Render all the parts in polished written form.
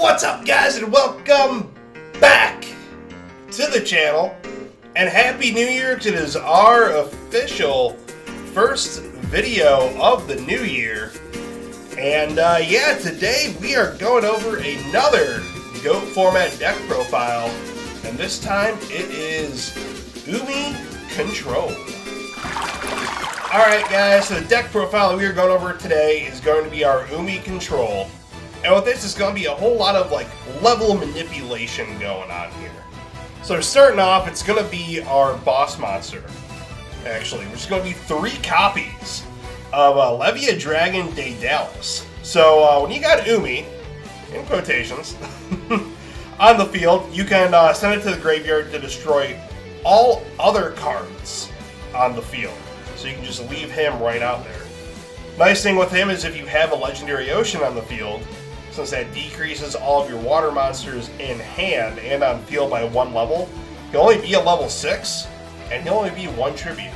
What's up, guys, and welcome back to the channel, and Happy New Year, because it is our official first video of the new year. And yeah, today we are going over another GOAT format deck profile, and this time it is Umi Control. Alright guys, so the deck profile that we are going over today is going to be our Umi Control. And with this, it's going to be a whole lot of like level manipulation going on here. So starting off, it's going to be our boss monster, actually, which is going to be 3 copies of Levia Dragon Daedalus. So when you got Umi, in quotations, on the field, you can send it to the graveyard to destroy all other cards on the field. So you can just leave him right out there. Nice thing with him is if you have a Legendary Ocean on the field, since that decreases all of your water monsters in hand and on field by 1 level, he'll only be a level 6, and he'll only be 1 tribute.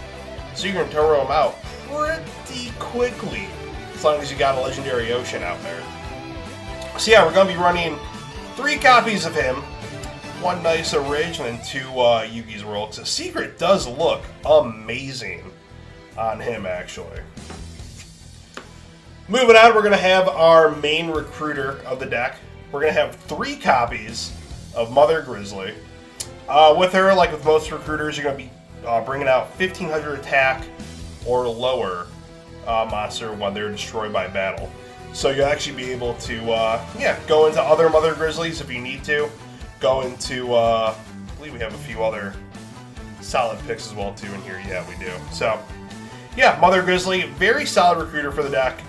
So you can throw him out pretty quickly, as long as you got a Legendary Ocean out there. So yeah, we're going to be running 3 copies of him, 1 nice Ridge, and then 2 Yugi's World. So Secret does look amazing on him, actually. Moving on, we're going to have our main recruiter of the deck. We're going to have 3 copies of Mother Grizzly. With her, like with most recruiters, you're going to be bringing out 1500 attack or lower monster when they're destroyed by battle. So you'll actually be able to, yeah, go into other Mother Grizzlies if you need to. Go into, I believe we have a few other solid picks as well, too, in here. Yeah, we do. So, yeah, Mother Grizzly, very solid recruiter for the deck.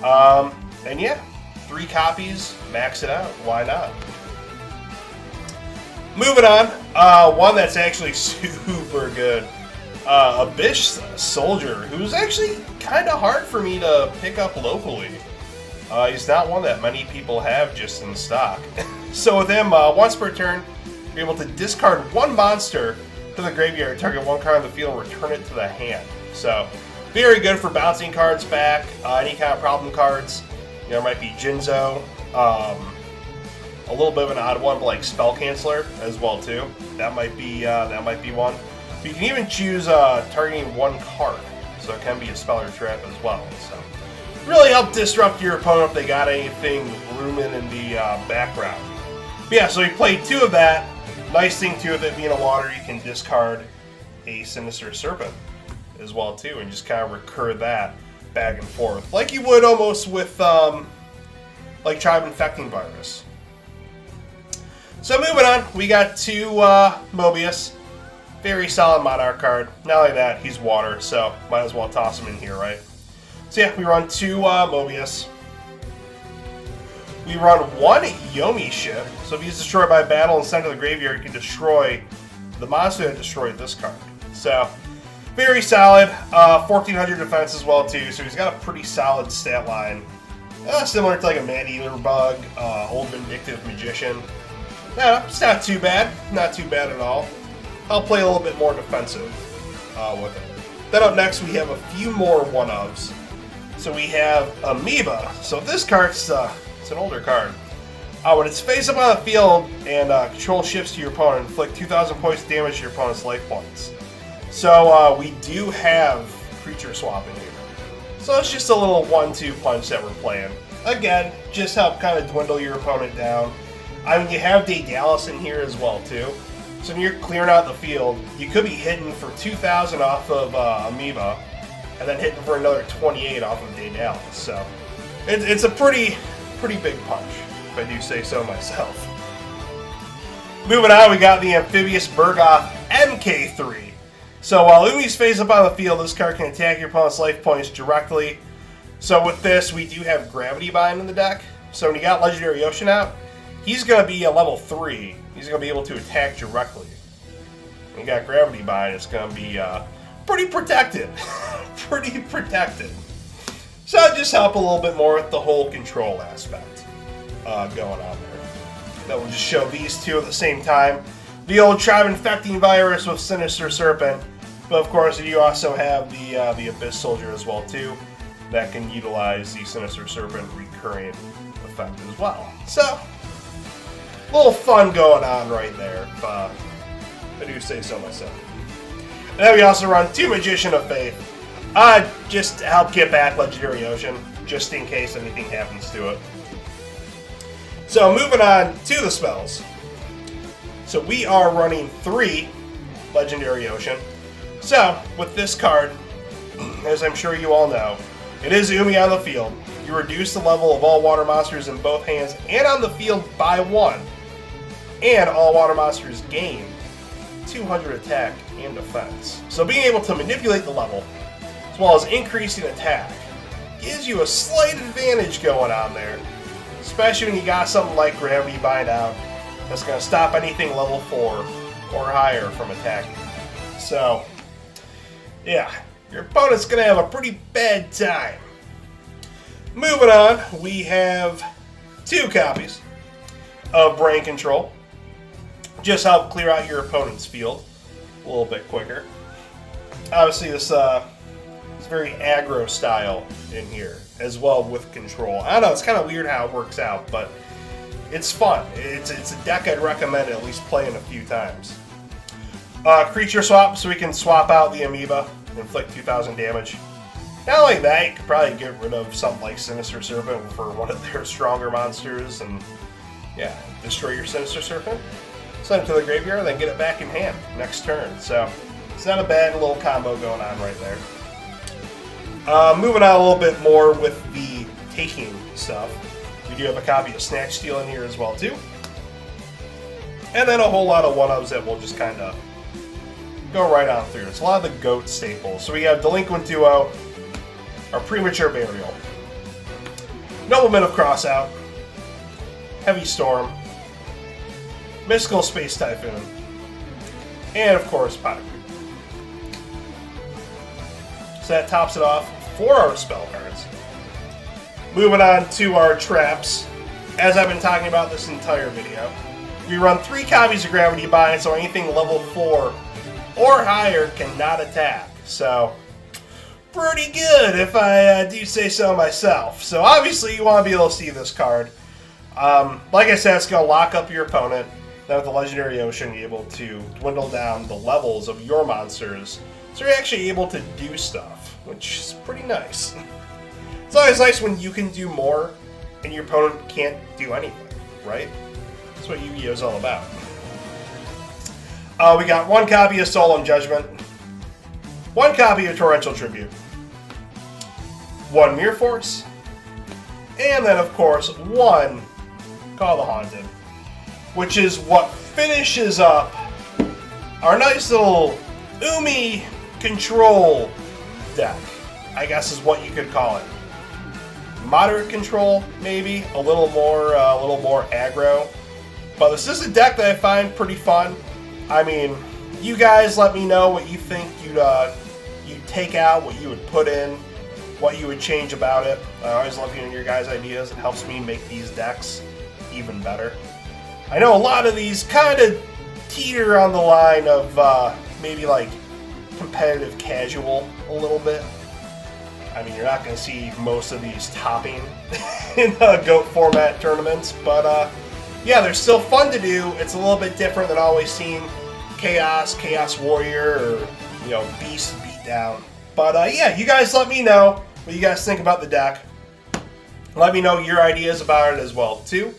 And yeah, 3 copies, max it out, why not? Moving on, one that's actually super good. Abyss Soldier, who's actually kind of hard for me to pick up locally. He's not one that many people have just in stock. So with him, once per turn, you're able to discard 1 monster to the graveyard, target 1 card on the field, and return it to the hand. So, very good for bouncing cards back, any kind of problem cards. You know, there might be Jinzo, a little bit of an odd one, but like Spell Canceller as well too. That might be one. But you can even choose targeting 1 card, so it can be a spell or trap as well. So really help disrupt your opponent if they got anything looming in the background. But yeah, so we played 2 of that. Nice thing too with it being a water, you can discard a Sinister Serpent as well too, and just kind of recur that back and forth, like you would almost with like Tribe Infecting Virus. So moving on, we got 2 Mobius, very solid Monarch card. Not only that, he's water, so might as well toss him in here, right? So yeah, we run 2 Mobius. We run 1 Yomi ship, so if he's destroyed by battle and sent to the graveyard, you can destroy the monster that destroyed this card. So very solid, 1400 defense as well too, so he's got a pretty solid stat line. Similar to like a Man-Eater Bug, Old Vindictive Magician. No, it's not too bad, not too bad at all. I'll play a little bit more defensive with it. Then up next we have a few more 1-ofs. So we have Amoeba. So this card's it's an older card. When it's face up on the field and control shifts to your opponent, inflict 2000 points of damage to your opponent's life points. So we do have creature swap in here. So it's just a little 1-2 punch that we're playing. Again, just help kind of dwindle your opponent down. I mean, you have Daedalus in here as well too. So when you're clearing out the field, you could be hitting for 2000 off of Amoeba, and then hitting for another 28 off of Daedalus. So it's a pretty big punch, if I do say so myself. Moving on, we got the Amphibious Bergoth MK3. So while Umi's face up on the field, this card can attack your opponent's life points directly. So with this, we do have Gravity Bind in the deck. So when you got Legendary Ocean out, he's going to be a level 3. He's going to be able to attack directly. When you got Gravity Bind, it's going to be pretty protected. Pretty protected. So it just help a little bit more with the whole control aspect going on there. That will just show these 2 at the same time. The old Tribe Infecting Virus with Sinister Serpent. But of course, you also have the Abyss Soldier as well too, that can utilize the Sinister Serpent recurring effect as well. So little fun going on right there, if I do say so myself. And then we also run 2 Magician of Faith, just to help get back Legendary Ocean, just in case anything happens to it. So moving on to the spells. So we are running 3 Legendary Ocean. So with this card, as I'm sure you all know, it is Umi on the field. You reduce the level of all water monsters in both hands and on the field by 1. And all water monsters gain 200 attack and defense. So being able to manipulate the level, as well as increasing attack, gives you a slight advantage going on there. Especially when you got something like Gravity Bind out that's going to stop anything level 4 or higher from attacking. So, yeah, your opponent's going to have a pretty bad time. Moving on, we have 2 copies of Brain Control. Just help clear out your opponent's field a little bit quicker. Obviously, this is very aggro style in here, as well with control. I don't know, it's kind of weird how it works out, but it's fun. It's a deck I'd recommend at least playing a few times. Creature swap, so we can swap out the Amoeba, inflict 2,000 damage. Not like that, you could probably get rid of something like Sinister Serpent for one of their stronger monsters, and yeah, destroy your Sinister Serpent, send it to the graveyard, then get it back in hand next turn. So it's not a bad little combo going on right there. Moving on a little bit more with the taking stuff. We do have a copy of Snatch Steal in here as well too. And then a whole lot of one-ofs that will just kind of go right on through. It's a lot of the GOAT staples. So we have Delinquent Duo, our Premature Burial, Nobleman of Crossout, Heavy Storm, Mystical Space Typhoon, and of course Pot of Greed. So that tops it off for our spell cards. Moving on to our traps. As I've been talking about this entire video, we run 3 copies of Gravity Bind, so anything level 4 or higher cannot attack. So pretty good, if I do say so myself. So obviously you want to be able to see this card. Like I said, it's going to lock up your opponent. Then with the Legendary Ocean, you're able to dwindle down the levels of your monsters, so you're actually able to do stuff, which is pretty nice. It's always nice when you can do more and your opponent can't do anything, right? That's what Yu-Gi-Oh! Is all about. We got 1 copy of Solemn Judgment, 1 copy of Torrential Tribute, 1 Mirror Force, and then, of course, 1 Call the Haunted, which is what finishes up our nice little Umi control deck, I guess is what you could call it. Moderate control, maybe a little more aggro, but this is a deck that I find pretty fun. I mean, you guys let me know what you think you'd take out, what you would put in, what you would change about it. I always love hearing your guys' ideas. It helps me make these decks even better. I know a lot of these kind of teeter on the line of maybe like competitive casual a little bit. I mean, you're not going to see most of these topping in GOAT format tournaments, but yeah, they're still fun to do. It's a little bit different than always seeing Chaos Warrior, or Beast Beatdown. But yeah, you guys let me know what you guys think about the deck. Let me know your ideas about it as well too.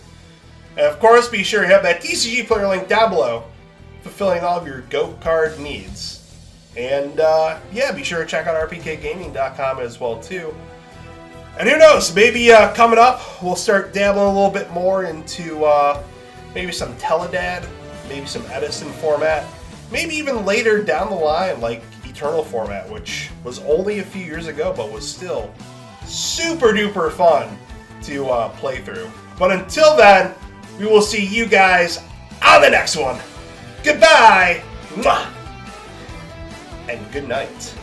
And of course, be sure to have that TCG player link down below, fulfilling all of your GOAT card needs. And yeah, be sure to check out rpkgaming.com as well too. And who knows, maybe coming up, we'll start dabbling a little bit more into maybe some Teledad, maybe some Edison format, maybe even later down the line, like Eternal format, which was only a few years ago, but was still super duper fun to play through. But until then, we will see you guys on the next one. Goodbye, mwah, and good night.